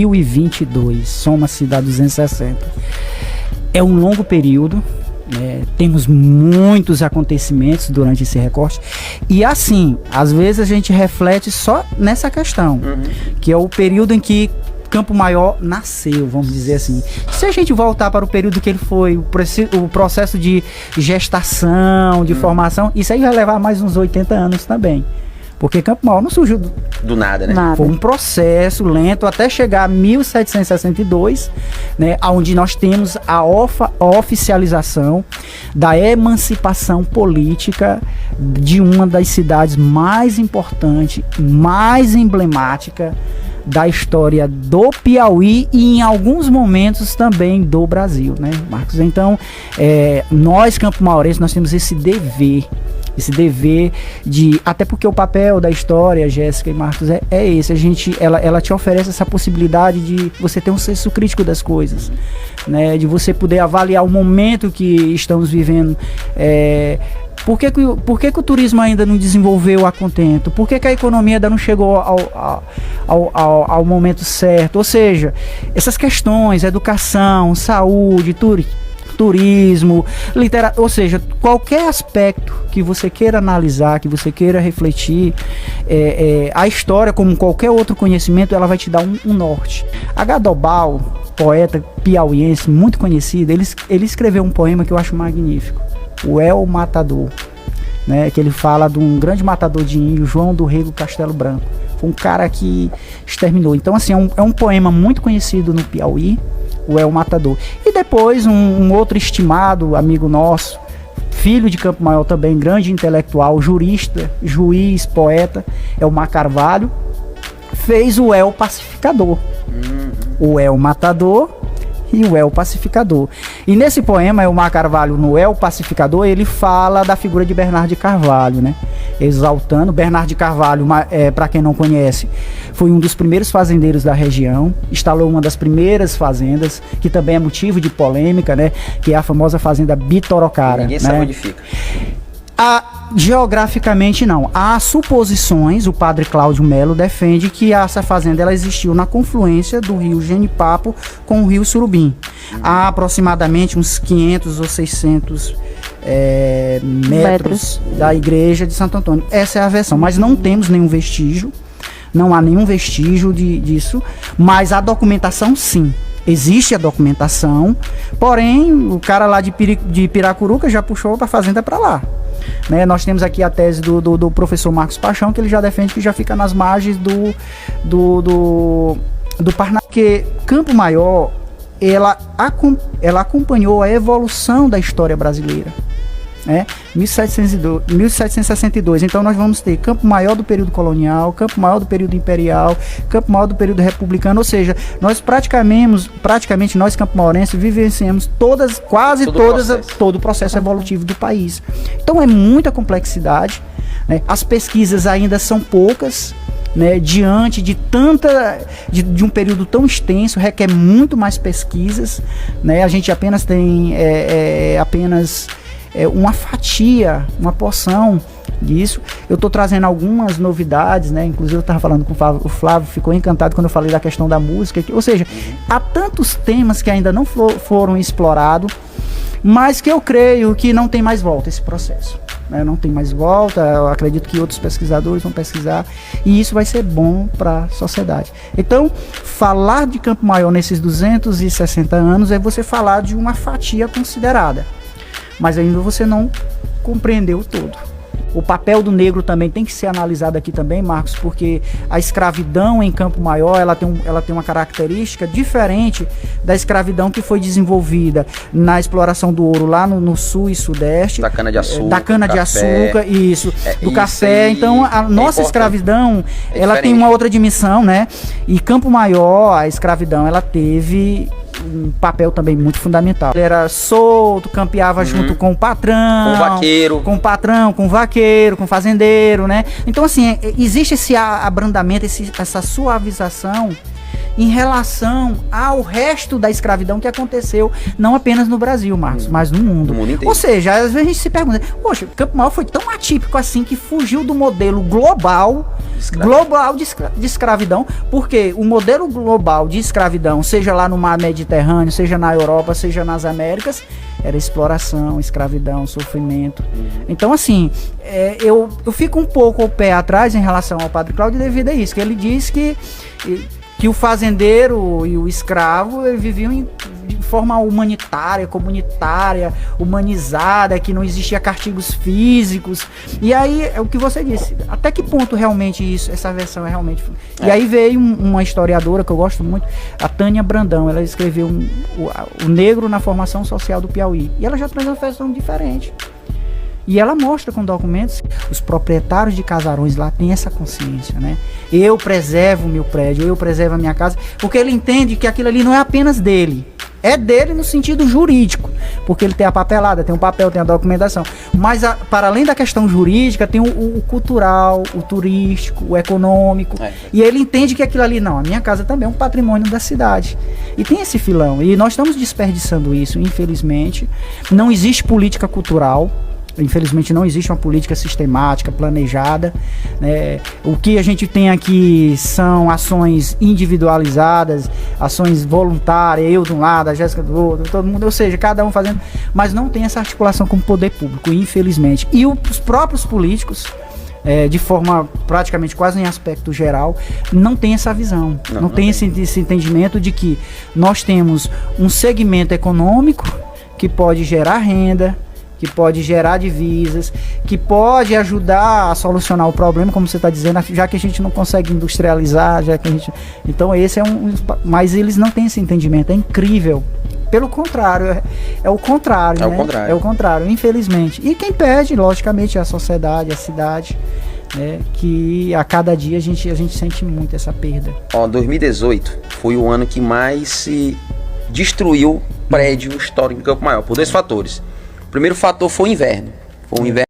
1022, soma-se da 260. É um longo período, né? Temos muitos acontecimentos durante esse recorte. E assim, às vezes a gente reflete só nessa questão, que é o período em que Campo Maior nasceu, vamos dizer assim. Se a gente voltar para o período que ele foi, o processo de gestação, de formação, isso aí vai levar mais uns 80 anos também. Porque Campo Maior não surgiu do nada, né? Foi um processo lento até chegar a 1762, né, onde nós temos a oficialização da emancipação política de uma das cidades mais importantes, mais emblemática da história do Piauí e em alguns momentos também do Brasil, né, Marcos? Então, nós, Campo Maurense, nós temos esse dever de, até porque o papel da história, Jéssica e Marcos, é esse, ela te oferece essa possibilidade de você ter um senso crítico das coisas, né, de você poder avaliar o momento que estamos vivendo. Por que o turismo ainda não desenvolveu a contento? Por que a economia ainda não chegou ao momento certo? Ou seja, essas questões, educação, saúde, turismo, literatura, ou seja, qualquer aspecto que você queira analisar, que você queira refletir, a história, como qualquer outro conhecimento, ela vai te dar um norte. H. Dobal, poeta piauiense muito conhecido, ele escreveu um poema que eu acho magnífico, o El Matador, né, que ele fala de um grande matador de índio, João do Rego Castelo Branco. Foi um cara que exterminou. Então, assim, é um poema muito conhecido no Piauí, o El Matador. E depois um outro estimado amigo nosso, filho de Campo Maior também, grande intelectual, jurista, juiz, poeta, Elmar Carvalho, fez o El Pacificador. O El Matador e o El Pacificador. E nesse poema, Elmar Carvalho, no El Pacificador, ele fala da figura de Bernardo de Carvalho, né? Exaltando. Bernardo de Carvalho, para quem não conhece, foi um dos primeiros fazendeiros da região, instalou uma das primeiras fazendas, que também é motivo de polêmica, né? Que é a famosa fazenda Bitoroccara. Ninguém sabe onde fica. Geograficamente não. Há suposições, o padre Cláudio Melo defende que essa fazenda ela existiu na confluência do rio Genipapo com o rio Surubim. Há aproximadamente uns 500 ou 600 metros da igreja de Santo Antônio. Essa é a versão, mas não temos nenhum vestígio, não há nenhum vestígio disso, mas a documentação sim. Existe a documentação, porém o cara lá de Piracuruca já puxou a fazenda para lá. Né, nós temos aqui a tese do professor Marcos Paixão, que ele já defende que já fica nas margens do Parnaíba. Porque Campo Maior, ela acompanhou a evolução da história brasileira. Né? 1762. Então nós vamos ter Campo Maior do período colonial, Campo Maior do período imperial, Campo Maior do período republicano, ou seja, nós praticamente nós Campo Maurense vivenciamos todo o processo evolutivo do país. Então é muita complexidade, né? As pesquisas ainda são poucas, né? Diante de de um período tão extenso, requer muito mais pesquisas, né? A gente apenas tem uma fatia, uma porção disso. Eu estou trazendo algumas novidades, né? Inclusive eu estava falando com o Flávio, ficou encantado quando eu falei da questão da música, ou seja, há tantos temas que ainda não foram explorados, mas que eu creio que não tem mais volta esse processo, né? Não tem mais volta. Eu acredito que outros pesquisadores vão pesquisar e isso vai ser bom para a sociedade. Então, falar de Campo Maior nesses 260 anos é você falar de uma fatia considerada, mas ainda você não compreendeu todo. O papel do negro também tem que ser analisado aqui também, Marcos, porque a escravidão em Campo Maior, ela tem uma característica diferente da escravidão que foi desenvolvida na exploração do ouro lá no sul e sudeste. Da cana-de-açúcar. Da cana-de-açúcar, isso. Do café. Então, a nossa escravidão, ela tem uma outra dimensão, né? E Campo Maior, a escravidão, ela teve um papel também muito fundamental. Ele era solto, campeava junto com o patrão, com o vaqueiro, com o fazendeiro, né? Então, assim, existe esse abrandamento, essa suavização em relação ao resto da escravidão que aconteceu, não apenas no Brasil, Marcos, mas no mundo. No mundo inteiro. Ou seja, às vezes a gente se pergunta, poxa, Campo Maior foi tão atípico assim que fugiu do modelo global de escravidão, porque o modelo global de escravidão, seja lá no mar Mediterrâneo, seja na Europa, seja nas Américas, era exploração, escravidão, sofrimento. Então, assim, eu fico um pouco o pé atrás em relação ao Padre Cláudio devido a isso, que ele diz que o fazendeiro e o escravo viviam de forma humanitária, comunitária, humanizada, que não existia castigos físicos. E aí, é o que você disse, até que ponto realmente essa versão é realmente... E aí veio uma historiadora que eu gosto muito, a Tânia Brandão, ela escreveu o Negro na Formação Social do Piauí, e ela já traz uma versão diferente. E ela mostra com documentos, os proprietários de casarões lá têm essa consciência, né? Eu preservo o meu prédio, eu preservo a minha casa, porque ele entende que aquilo ali não é apenas dele. É dele no sentido jurídico, porque ele tem a papelada, tem o papel, tem a documentação. Mas, para além da questão jurídica, tem o cultural, o turístico, o econômico. E ele entende que aquilo ali, não, a minha casa também é um patrimônio da cidade. E tem esse filão. E nós estamos desperdiçando isso, infelizmente. Não existe política cultural. Infelizmente não existe uma política sistemática, planejada, né? O que a gente tem aqui são ações individualizadas, ações voluntárias, eu de um lado, a Jéssica do outro, todo mundo, ou seja, cada um fazendo, mas não tem essa articulação com o poder público, infelizmente. E os próprios políticos, de forma praticamente quase em aspecto geral, não tem essa visão, não tem esse entendimento de que nós temos um segmento econômico que pode gerar renda, que pode gerar divisas, que pode ajudar a solucionar o problema, como você está dizendo, já que a gente não consegue industrializar, então esse é mas eles não têm esse entendimento, é incrível. Pelo contrário, é o contrário, né? É o contrário, infelizmente. E quem perde, logicamente, é a sociedade, a cidade, né? Que a cada dia a gente sente muito essa perda. 2018 foi o ano que mais se destruiu prédio histórico em Campo Maior, por 2 fatores. O primeiro fator foi o inverno. Foi um inverno